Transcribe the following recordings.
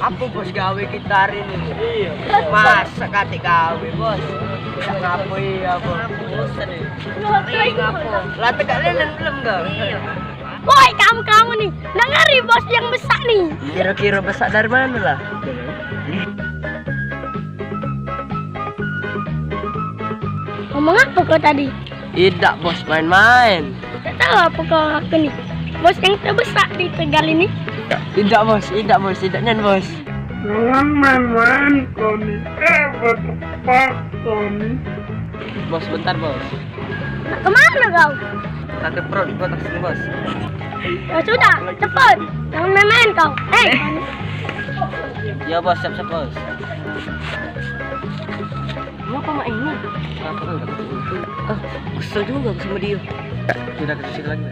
Apa bos gawe kita hari ini? Iya. Masa kate gawe bos? Ngapo iya bos? Bosan nih. Ngapo? Lah tegak lelen belum gak? Iya. Woi kamu nih, ngeri bos yang besar nih. Kira-kira besar dari mana lah? Ngomong apa kau tadi? Tidak bos, main-main. Tak tahu apa kau aku nih. Bos yang terbesar di Tegal ini. Tidak bos, tidak nyan bos. Jangan main-main kau nih, bertepak kau nih. Bos bentar bos. Nak kemana kau? Sakit perut di kotak sini bos. Ya sudah, cepat. Jangan main-main kau. Ya bos, siap-siap bos. Ngapa mak ini? Kesel juga sama dia. Sudah ke sini lagi.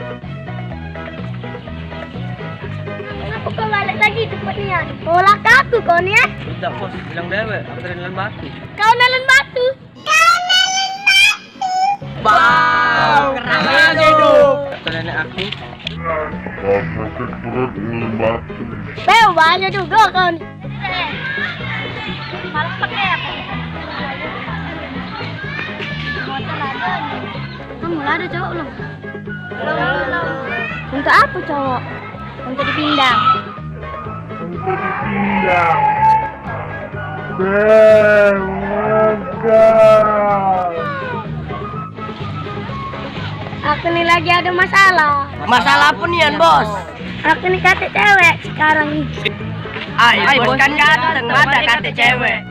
Kenapa kau balik lagi cepatnya? Tolak aku kau nih ya? Tidak bos, bilang dewe, aku tadi nelen batu. Kau nelen batu. Bau, keren aja hidup. Kata nenek aku. Sakit perut dengan batu. Banyak juga kau nih. Malas pakai apa? Kamu ada cowok belum? Belum. Untuk apa cowok? Untuk dipindang. Untuk dipindah. Bewagal. Aku nih lagi ada masalah. Masalah apa nih bos? Aku nih kata cewek sekarang nih. Ay bos kan ganteng, ada kata cewek.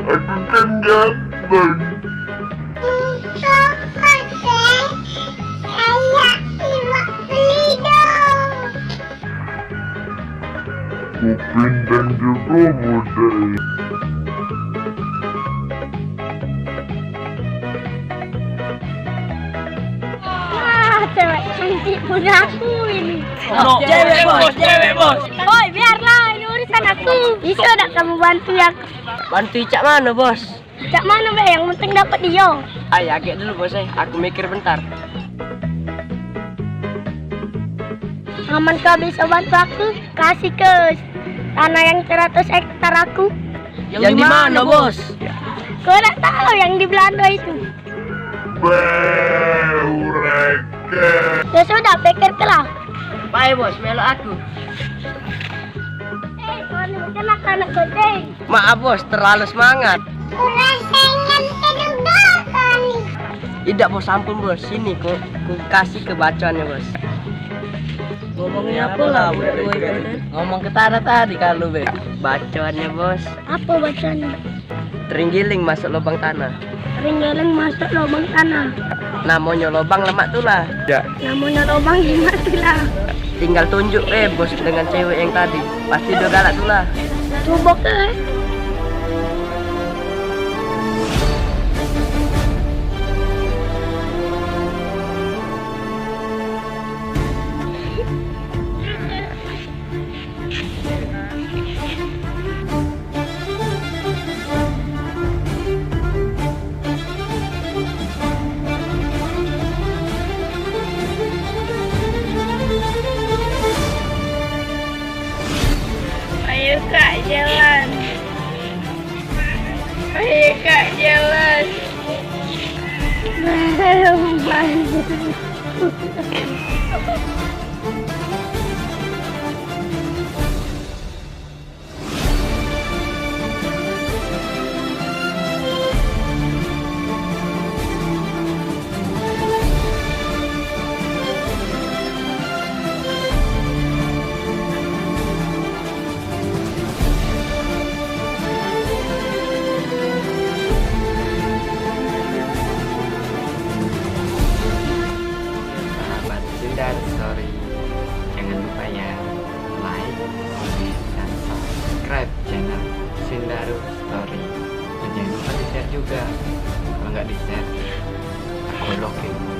Aku kan ganteng. Kuping dan juga model. Cewek cantik punya aku ini. Cewek bos. Oi, biarlah ini urusan aku. Bisa tak kamu bantu ya? Bantu cak mana bos? Cak mana be? Yang penting dapat dia. Ay, agak dulu bos, aku mikir bentar. Aman kau bisa bantu aku? Kasih ke tanah yang 100 hektar aku. Yang di mana bos? Kau tak tahu yang di Belanda itu. Beureke. Ya sudah, pikir kelah. Bye bos, melo aku. Kau ini bukan anak goceng. Maaf bos, terlalu semangat. Tidak bos, ampun bos. Sini ku kasih ke bacaannya bos. Ngomongnya apa lah? Ngomong ke tanah tadi kalau be. Bacaannya bos. Apa bacanya? Terenggiling masuk lubang tanah. Ringgeleng masuk lubang tanah. Namanya lubang lemak tulah. Ya. Namanya lubang lemak tulah. Tinggal tunjuk bos dengan cewek yang tadi. Pasti udah galak tulah. Coba ke. Ayo kak jalan. Ayo kak jalan. Sindar Story. Jangan lupa ya, like, comment, dan subscribe channel Sindaru Story. Dan jangan lupa di share juga. Kalau nggak di share, aku login.